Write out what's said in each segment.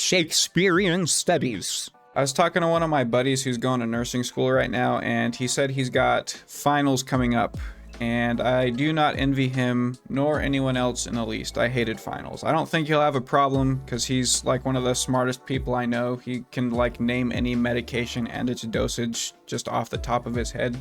Shakespearean studies. I was talking to one of my buddies who's going to nursing school right now, and he said he's got finals coming up, and I do not envy him nor anyone else in the least. I hated finals. I don't think he'll have a problem because he's like one of the smartest people I know. He can like name any medication and its dosage just off the top of his head.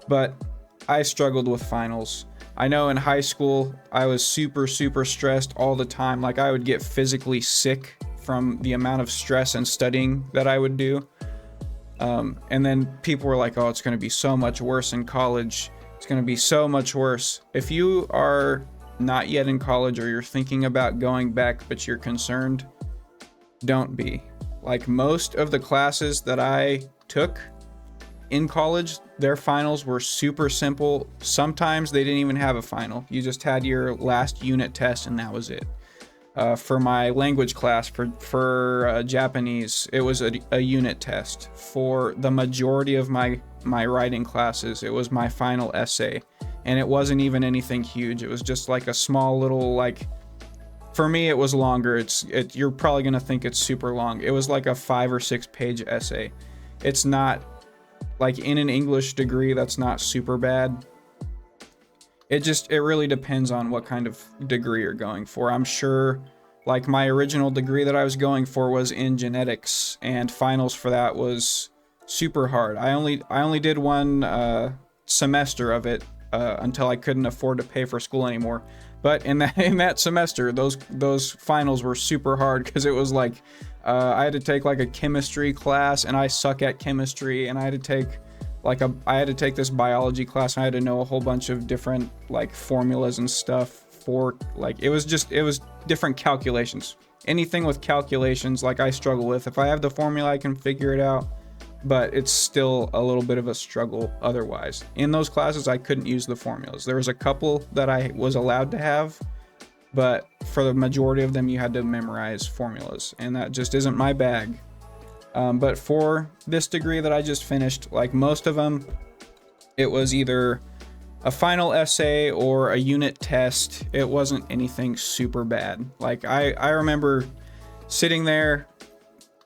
But I struggled with finals. I know in high school I was super stressed all the time. Like I would get physically sick from the amount of stress and studying that I would do. And then people were like, oh, it's going to be so much worse in college. It's going to be so much worse. If you are not yet in college or you're thinking about going back, but you're concerned, don't be. Like most of the classes that I took in college, their finals were super simple. Sometimes they didn't even have a final. You just had your last unit test and that was it. For my language class, for Japanese, it was a unit test. For the majority of my writing classes, it was my final essay. And it wasn't even anything huge. It was just like a small little, like, for me it was longer. You're probably gonna think it's super long. It was like a 5 or 6 page essay. It's not, like in an English degree, that's not super bad. It really depends on what kind of degree you're going for. I'm sure, like my original degree that I was going for was in genetics, and finals for that was super hard. I only did one semester of it until I couldn't afford to pay for school anymore. But in that semester, those finals were super hard because it was like I had to take like a chemistry class, and I suck at chemistry, and I had to take this biology class, and I had to know a whole bunch of different like formulas and stuff for like, it was different calculations. Anything with calculations, like I struggle with. If I have the formula, I can figure it out, but it's still a little bit of a struggle otherwise. In those classes, I couldn't use the formulas. There was a couple that I was allowed to have, but for the majority of them, you had to memorize formulas, and that just isn't my bag. But for this degree that I just finished, like most of them, it was either a final essay or a unit test. It wasn't anything super bad. Like I remember sitting there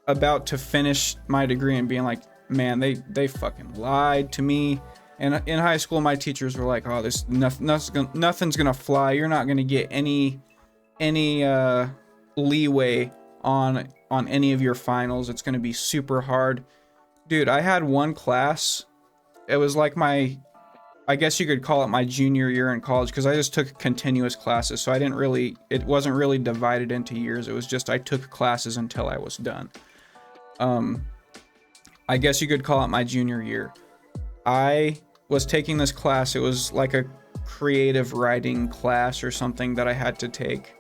about to finish my degree and being like, man, they fucking lied to me. And in high school, my teachers were like, oh, nothing's gonna fly. You're not gonna get any leeway on any of your finals. It's gonna be super hard. Dude, I had one class. It was like I guess you could call it my junior year in college, because I just took continuous classes. So it wasn't really divided into years. It was just I took classes until I was done. I guess you could call it my junior year. I was taking this class. It was like a creative writing class or something that I had to take.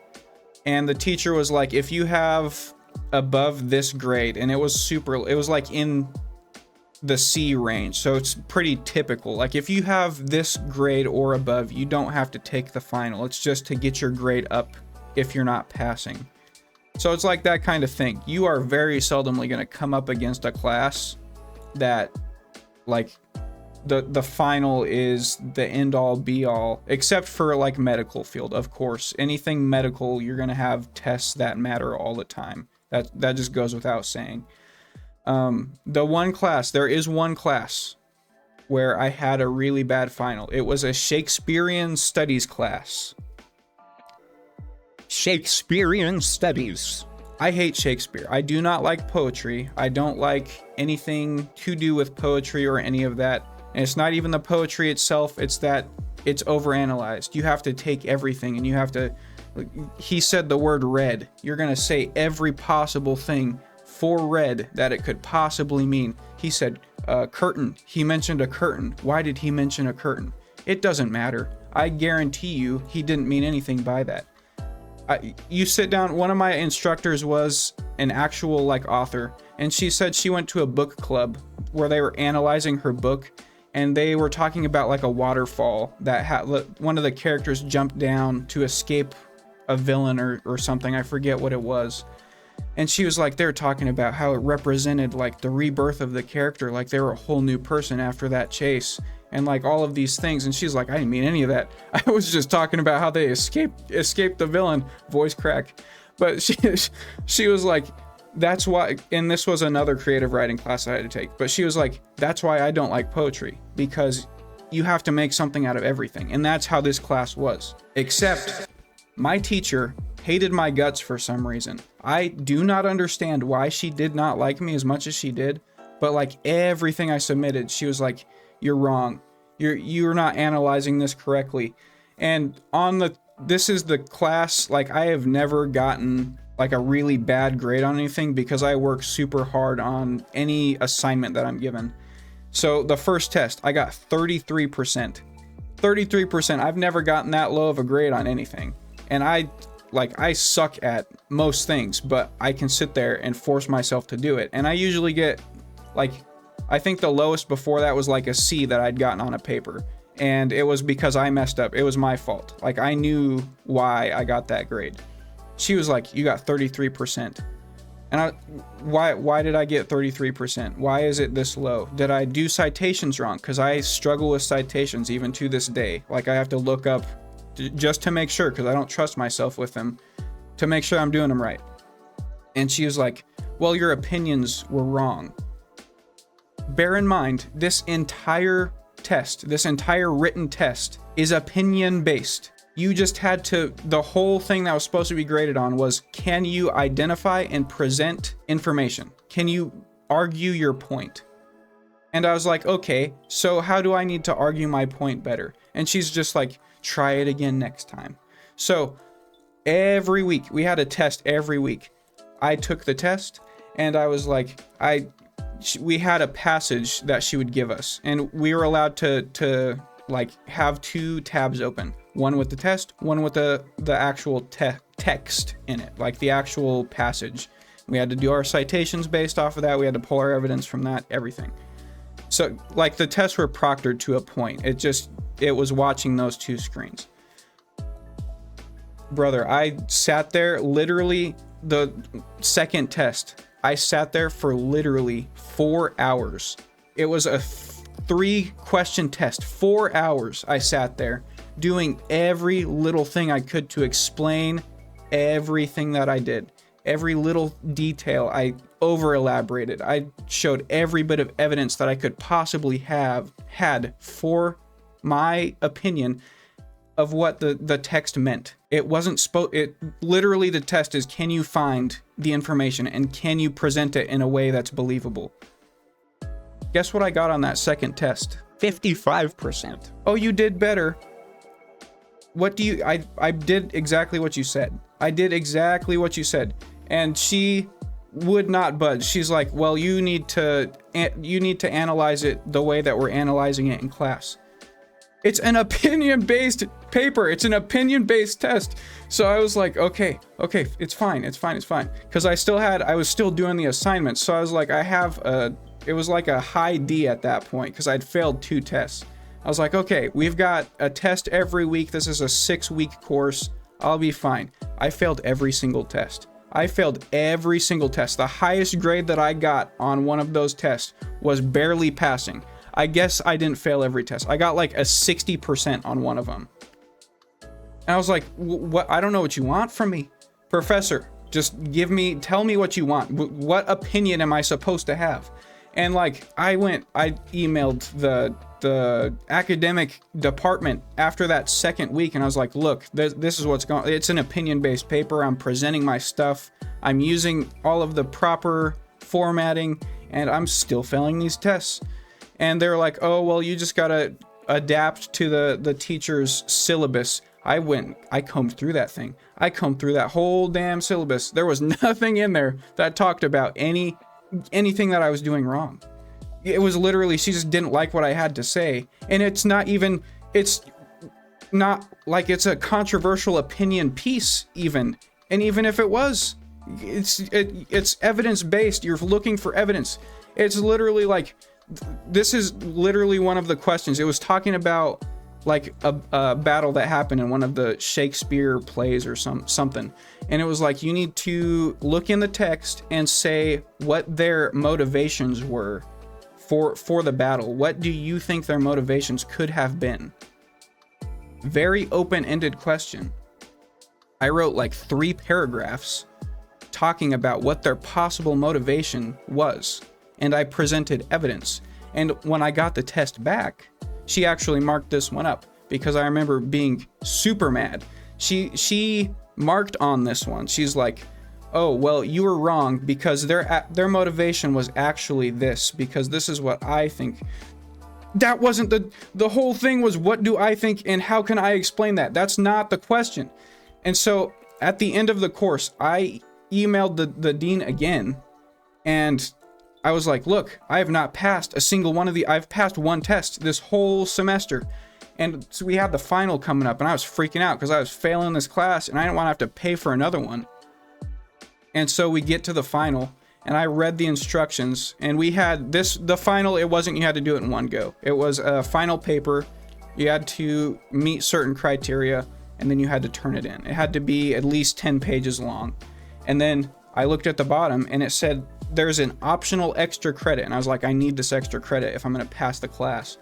And the teacher was like, if you have above this grade, and it was like in the C range, so it's pretty typical. Like if you have this grade or above, you don't have to take the final. It's just to get your grade up if you're not passing. So it's like that kind of thing. You are very seldomly going to come up against a class that like the final is the end all be all, except for like medical field. Of course, anything medical, you're going to have tests that matter all the time. That just goes without saying. There is one class where I had a really bad final. It was a Shakespearean studies class. Shakespearean studies. I hate Shakespeare. I do not like poetry. I don't like anything to do with poetry or any of that. And it's not even the poetry itself. It's that it's overanalyzed. You have to take everything, and you have to... He said the word red. You're going to say every possible thing for red that it could possibly mean. He said curtain. He mentioned a curtain. Why did he mention a curtain? It doesn't matter. I guarantee you he didn't mean anything by that. You sit down. One of my instructors was an actual like author, and she said she went to a book club where they were analyzing her book, and they were talking about like a waterfall that one of the characters jumped down to escape a villain or something. I forget what it was. And she was like, they're talking about how it represented like the rebirth of the character, like they were a whole new person after that chase, and like all of these things. And she's like, I didn't mean any of that. I was just talking about how they escaped the villain. Voice crack. But she was like, that's why, and this was another creative writing class I had to take, but she was like, that's why I don't like poetry, because you have to make something out of everything. And that's how this class was. Except my teacher hated my guts for some reason. I do not understand why she did not like me as much as she did, but like everything I submitted, she was like, you're wrong. You're not analyzing this correctly. And this is the class, like I have never gotten like a really bad grade on anything because I work super hard on any assignment that I'm given. So the first test, I got 33%. 33%. I've never gotten that low of a grade on anything. And I suck at most things, but I can sit there and force myself to do it. And I usually get like, I think the lowest before that was like a C that I'd gotten on a paper. And it was because I messed up. It was my fault. Like I knew why I got that grade. She was like, you got 33%. And why did I get 33%? Why is it this low? Did I do citations wrong? Because I struggle with citations even to this day. Like I have to look up just to make sure, because I don't trust myself with them, to make sure I'm doing them right. And she was like, well, your opinions were wrong. Bear in mind, this entire test, this entire written test is opinion based. You just had to, the whole thing that was supposed to be graded on was, can you identify and present information? Can you argue your point? And I was like, okay, so how do I need to argue my point better? And she's just like, try it again next time. So every week, we had a test every week. I took the test and I was like, we had a passage that she would give us, and we were allowed to like have two tabs open. One with the test, one with the actual text in it, like the actual passage. We had to do our citations based off of that. We had to pull our evidence from that, everything. So like the tests were proctored to a point. It was watching those two screens. Brother, I sat there literally, the second test, I sat there for literally 4 hours. It was a 3-question test. 4 hours I sat there doing every little thing I could to explain everything that I did. Every little detail I over elaborated. I showed every bit of evidence that I could possibly have had for my opinion of what the text meant. It wasn't literally the test is, can you find the information and can you present it in a way that's believable? Guess what I got on that second test? 55%. Oh, you did better. What do you, I did exactly what you said. I did exactly what you said. And she would not budge. She's like, well, you need to analyze it the way that we're analyzing it in class. It's an opinion-based paper. It's an opinion-based test. So I was like, okay, it's fine. Because I was still doing the assignments. So I was like, it was like a high D at that point because I'd failed 2 tests. I was like, okay, we've got a test every week. This is a 6-week course. I'll be fine. I failed every single test. The highest grade that I got on one of those tests was barely passing. I guess I didn't fail every test. I got like a 60% on one of them. And I was like, what? I don't know what you want from me. Professor, just tell me what you want. What opinion am I supposed to have? And like, I emailed the academic department after that second week, and I was like, look, this is what's going on. It's an opinion-based paper. I'm presenting my stuff. I'm using all of the proper formatting, and I'm still failing these tests. And they're like, oh, well, you just gotta adapt to the teacher's syllabus. I combed through that thing. I combed through that whole damn syllabus. There was nothing in there that talked about anything that I was doing wrong. It was literally, she just didn't like what I had to say. And it's not like it's a controversial opinion piece even. And even if it was, it's evidence-based. You're looking for evidence. It's literally like, this is literally one of the questions. It was talking about like a battle that happened in one of the Shakespeare plays or something. And it was like, you need to look in the text and say what their motivations were for the battle. What do you think their motivations could have been? Very open-ended question. I wrote like 3 paragraphs talking about what their possible motivation was. And I presented evidence. And when I got the test back, she actually marked this one up because I remember being super mad. She marked on this one. She's like, oh, well, you were wrong because their motivation was actually this, because this is what I think. That wasn't the whole thing was, what do I think and how can I explain that? That's not the question. And so at the end of the course, I emailed the dean again, and I was like, look, I have not passed a single one of I've passed one test this whole semester. And so we had the final coming up, and I was freaking out because I was failing this class and I didn't want to have to pay for another one. And so we get to the final, and I read the instructions, and we had the final, it wasn't you had to do it in one go. It was a final paper. You had to meet certain criteria, and then you had to turn it in. It had to be at least 10 pages long. And then I looked at the bottom, and it said there's an optional extra credit. And I was like, I need this extra credit if I'm going to pass the class.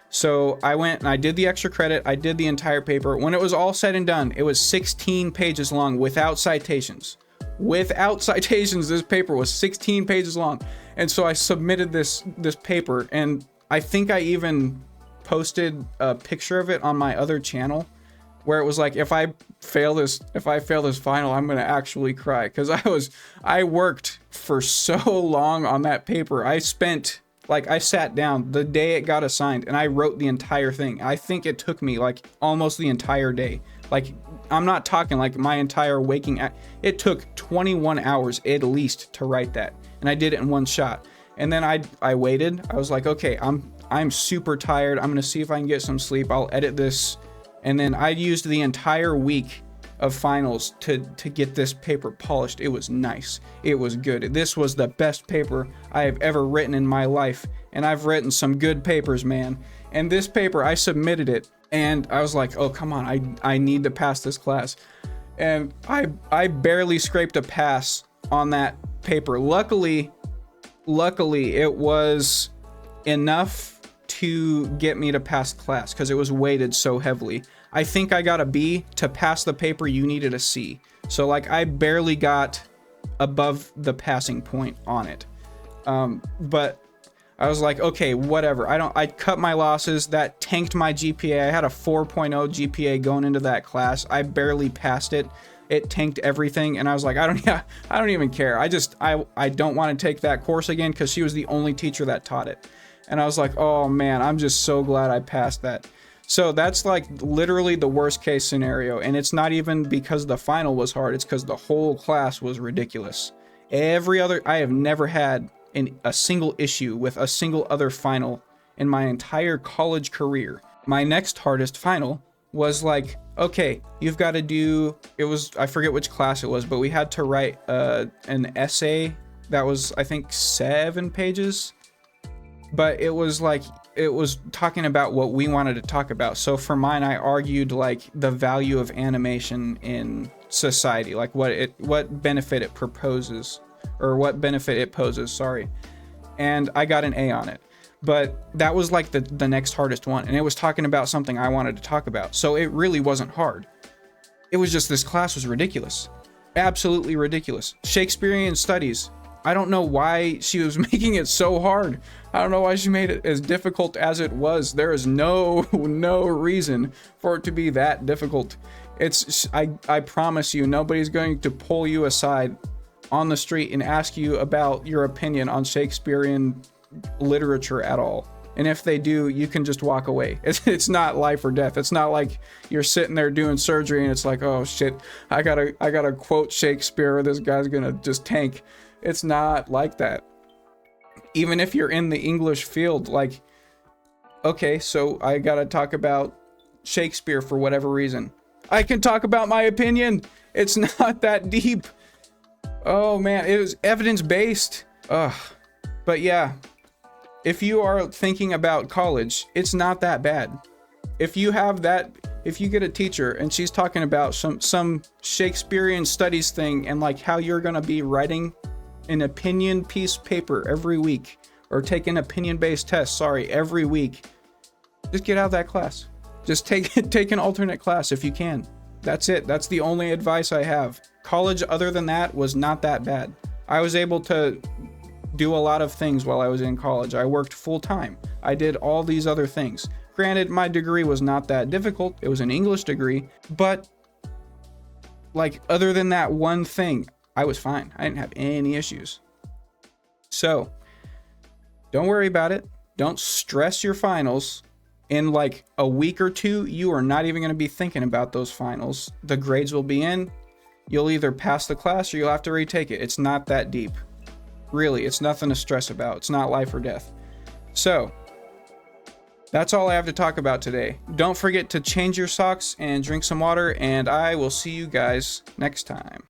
So I went and I did the extra credit. I did the entire paper. When it was all said and done, it was 16 pages long without citations. Without citations, this paper was 16 pages long. And so I submitted this paper, and I think I even posted a picture of it on my other channel, where it was like, if I fail this final, I'm gonna actually cry, because I worked for so long on that paper. I sat down the day it got assigned and I wrote the entire thing. I think it took me like almost the entire day. Like, I'm not talking like my entire it took 21 hours at least to write that, and I did it in one shot. And then I waited. I was like, okay, I'm super tired. I'm gonna see if I can get some sleep. I'll edit this. And then I used the entire week of finals to get this paper polished. It was nice. It was good. This was the best paper I have ever written in my life. And I've written some good papers, man. And this paper, I submitted it, and I was like, oh, come on, I need to pass this class. And I barely scraped a pass on that paper. Luckily, it was enough to get me to pass class because it was weighted so heavily. I think I got a B. To pass the paper, you needed a C. So like, I barely got above the passing point on it. But I was like, okay, whatever. I cut my losses. That tanked my GPA. I had a 4.0 GPA going into that class. I barely passed it. It tanked everything. And I was like, I don't even care. I don't want to take that course again, because she was the only teacher that taught it. And I was like, oh man, I'm just so glad I passed that. So that's like literally the worst case scenario. And it's not even because the final was hard. It's because the whole class was ridiculous. I have never had a single issue with a single other final in my entire college career. My next hardest final was like, okay, you've got to do, I forget which class it was, but we had to write an essay that was, I think, 7 pages. But it was talking about what we wanted to talk about. So for mine, I argued like the value of animation in society, like what benefit it proposes, or what benefit it poses, sorry. And I got an A on it. But that was like the next hardest one, and it was talking about something I wanted to talk about. So it really wasn't hard. It was just, this class was ridiculous. Absolutely ridiculous. Shakespearean studies. I don't know why she was making it so hard. I don't know why she made it as difficult as it was. There is no reason for it to be that difficult. I promise you, nobody's going to pull you aside on the street and ask you about your opinion on Shakespearean literature at all. And if they do, you can just walk away. It's not life or death. It's not like you're sitting there doing surgery and it's like, oh shit, I gotta quote Shakespeare, or this guy's gonna just tank. It's not like that. Even if you're in the English field, like, okay, so I gotta talk about Shakespeare for whatever reason. I can talk about my opinion. It's not that deep. Oh man, it was evidence-based. Ugh. But yeah, if you are thinking about college, it's not that bad. If you get a teacher and she's talking about some Shakespearean studies thing, and like how you're gonna be writing an opinion piece paper every week, or take an opinion-based test, every week, just get out of that class. Just take an alternate class if you can. That's it. That's the only advice I have. college other than that was not that bad. I was able to do a lot of things while I was in college. I worked full time. I did all these other things. Granted, my degree was not that difficult. It was an English degree, but like other than that one thing, I was fine. I didn't have any issues. So don't worry about it. Don't stress your finals. In like a week or two, you are not even going to be thinking about those finals. The grades will be in. You'll either pass the class or you'll have to retake it. It's not that deep. Really, it's nothing to stress about. It's not life or death. So that's all I have to talk about today. Don't forget to change your socks and drink some water, and I will see you guys next time.